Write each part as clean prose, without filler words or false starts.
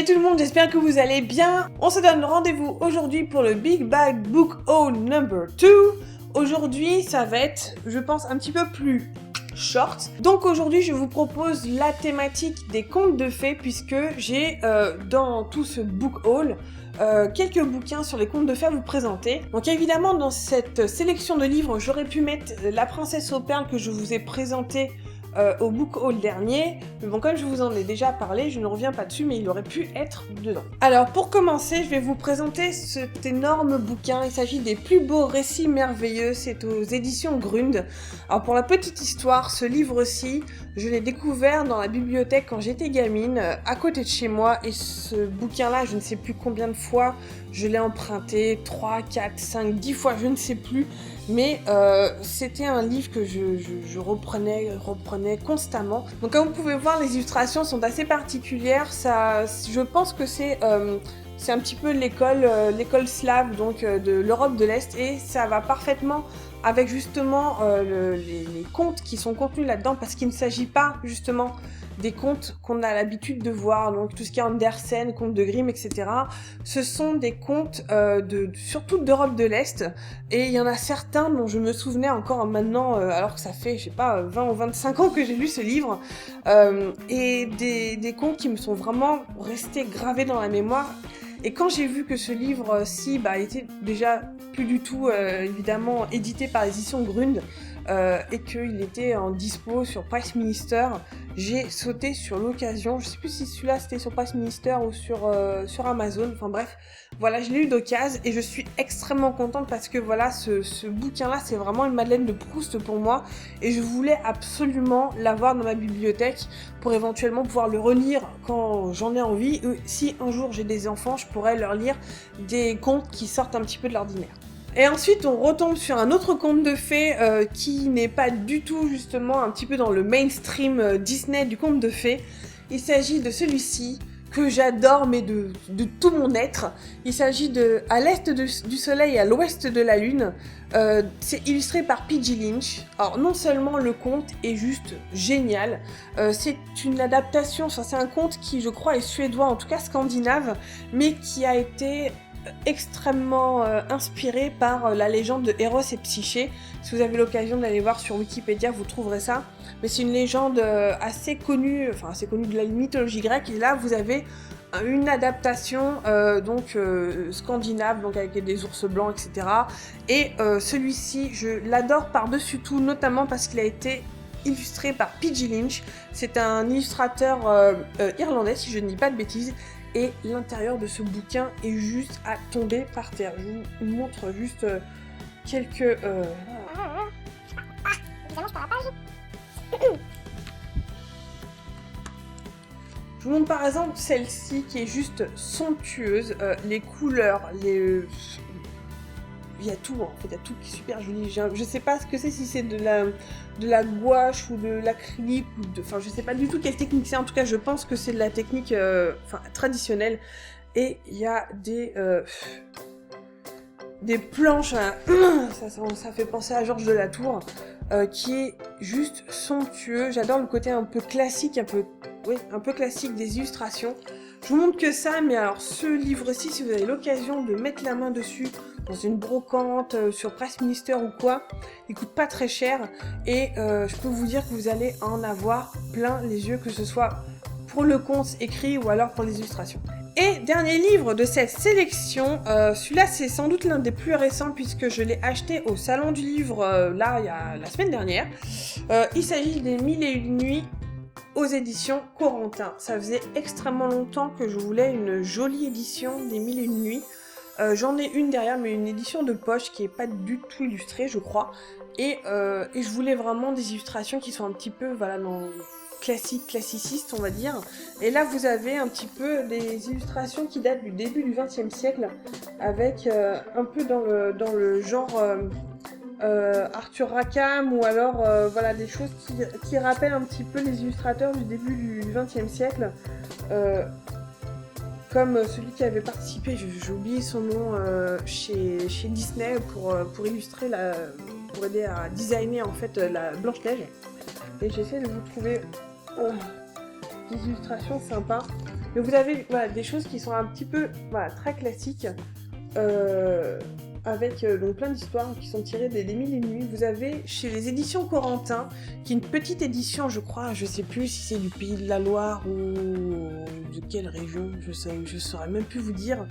Salut tout le monde, j'espère que vous allez bien. On se donne rendez-vous aujourd'hui pour le Big Bag Book Haul number 2. Aujourd'hui, ça va être, je pense, un petit peu plus short. Donc aujourd'hui, je vous propose la thématique des contes de fées puisque j'ai dans tout ce book haul quelques bouquins sur les contes de fées à vous présenter. Donc évidemment, dans cette sélection de livres, j'aurais pu mettre La Princesse aux Perles que je vous ai présentée au book haul dernier, mais bon, comme je vous en ai déjà parlé, je ne reviens pas dessus, mais il aurait pu être dedans. Alors pour commencer, je vais vous présenter cet énorme bouquin. Il s'agit des plus beaux récits merveilleux, c'est aux éditions Grund. Alors pour la petite histoire, ce livre-ci, je l'ai découvert dans la bibliothèque quand j'étais gamine, à côté de chez moi, et ce bouquin-là, je ne sais plus combien de fois, je l'ai emprunté, 3, 4, 5, 10 fois, je ne sais plus, mais c'était un livre que je reprenais constamment. Donc comme vous pouvez voir, les illustrations sont assez particulières. Ça, je pense que c'est un petit peu l'école slave, donc de l'Europe de l'Est, et ça va parfaitement avec justement les contes qui sont contenus là-dedans, parce qu'il ne s'agit pas justement des contes qu'on a l'habitude de voir, donc tout ce qui est Andersen, contes de Grimm, etc. Ce sont des contes surtout d'Europe de l'Est, et il y en a certains dont je me souvenais encore maintenant, alors que ça fait, je sais pas, 20 ou 25 ans que j'ai lu ce livre, et des contes qui me sont vraiment restés gravés dans la mémoire. Et quand j'ai vu que ce livre-ci était déjà plus du tout, évidemment, édité par les éditions Grund, et qu'il était en dispo sur Price Minister, j'ai sauté sur l'occasion. Je sais plus si celui-là c'était sur Price Minister ou sur Amazon, enfin bref, voilà, je l'ai eu d'occasion et je suis extrêmement contente parce que voilà, ce bouquin-là, c'est vraiment une Madeleine de Proust pour moi, et je voulais absolument l'avoir dans ma bibliothèque pour éventuellement pouvoir le relire quand j'en ai envie. Si un jour j'ai des enfants, je pourrais leur lire des contes qui sortent un petit peu de l'ordinaire. Et ensuite, on retombe sur un autre conte de fées qui n'est pas du tout, justement, un petit peu dans le mainstream Disney du conte de fées. Il s'agit de celui-ci, que j'adore, mais de tout mon être. Il s'agit de À l'est du soleil et à l'ouest de la lune. C'est illustré par P.G. Lynch. Alors, non seulement le conte est juste génial, c'est une adaptation, c'est un conte qui, je crois, est suédois, en tout cas scandinave, mais qui a été extrêmement inspiré par la légende de Eros et Psyché. Si vous avez l'occasion d'aller voir sur Wikipédia, vous trouverez ça. Mais c'est une légende assez connue de la mythologie grecque. Et là, vous avez une adaptation scandinave, donc avec des ours blancs, etc. Et celui-ci, je l'adore par-dessus tout, notamment parce qu'il a été illustré par P.G. Lynch. C'est un illustrateur irlandais, si je ne dis pas de bêtises. Et l'intérieur de ce bouquin est juste à tomber par terre. Je vous montre juste quelques... Évidemment, je parle pas. Je vous montre par exemple celle-ci qui est juste somptueuse. Les couleurs, il y a tout, en fait, il y a tout qui est super joli. Je sais pas ce que c'est, si c'est de la gouache ou de l'acrylique, enfin je sais pas du tout quelle technique c'est. En tout cas, je pense que c'est de la technique traditionnelle. Et il y a des planches, ça fait penser à Georges de la Tour, qui est juste somptueux. J'adore le côté un peu classique, un peu classique des illustrations. Je vous montre que ça, mais alors ce livre-ci, si vous avez l'occasion de mettre la main dessus, dans une brocante, sur Price Minister ou quoi, il coûte pas très cher, et je peux vous dire que vous allez en avoir plein les yeux, que ce soit pour le conte écrit ou alors pour les illustrations. Et dernier livre de cette sélection, celui-là c'est sans doute l'un des plus récents puisque je l'ai acheté au Salon du Livre, il y a la semaine dernière. Il s'agit des 1001 nuits aux éditions Corentin. Ça faisait extrêmement longtemps que je voulais une jolie édition des 1001 nuits. J'en ai une derrière, mais une édition de poche qui est pas du tout illustrée, je crois. Et je voulais vraiment des illustrations qui sont un petit peu, voilà, dans classicistes, on va dire. Et là, vous avez un petit peu des illustrations qui datent du début du XXe siècle, avec un peu dans le genre Arthur Rackham, ou alors voilà, des choses qui rappellent un petit peu les illustrateurs du début du XXe siècle. Comme celui qui avait participé, j'ai oublié son nom, chez Disney pour illustrer pour aider à designer en fait la Blanche-Neige. Et j'essaie de vous trouver des illustrations sympas. Mais vous avez voilà, des choses qui sont un petit peu voilà, très classiques, avec donc plein d'histoires qui sont tirées des Mille et une nuits. Vous avez chez les éditions Corentin, qui est une petite édition, je crois, je sais plus si c'est du Pays de la Loire ou de quelle région, je saurais même plus vous dire.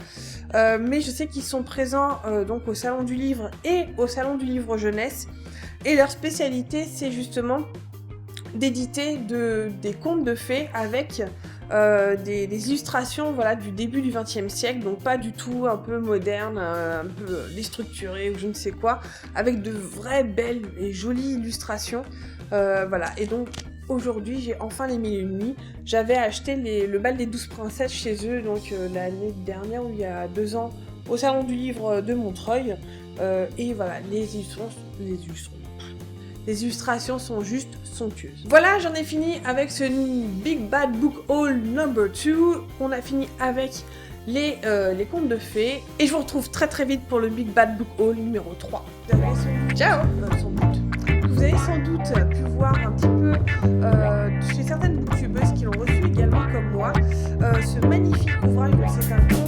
Mais je sais qu'ils sont présents donc au Salon du Livre et au Salon du Livre Jeunesse. Et leur spécialité, c'est justement d'éditer des contes de fées avec des illustrations voilà, du début du XXe siècle, donc pas du tout un peu moderne, un peu déstructuré ou je ne sais quoi, avec de vraies belles et jolies illustrations. Voilà, et donc aujourd'hui j'ai enfin les Mille et une nuits. J'avais acheté le bal des 12 princesses chez eux, donc l'année dernière ou il y a 2 ans, au Salon du Livre de Montreuil. Et voilà, les illustrations sont juste somptueuses. Voilà, j'en ai fini avec ce Big Bad Book Haul number 2. On a fini avec les contes de fées. Et je vous retrouve très très vite pour le Big Bad Book Haul numéro 3. Ciao. Vous avez sans doute pu voir un petit peu chez certaines booktubeuses qui l'ont reçu également comme moi, ce magnifique ouvrage de cet auteur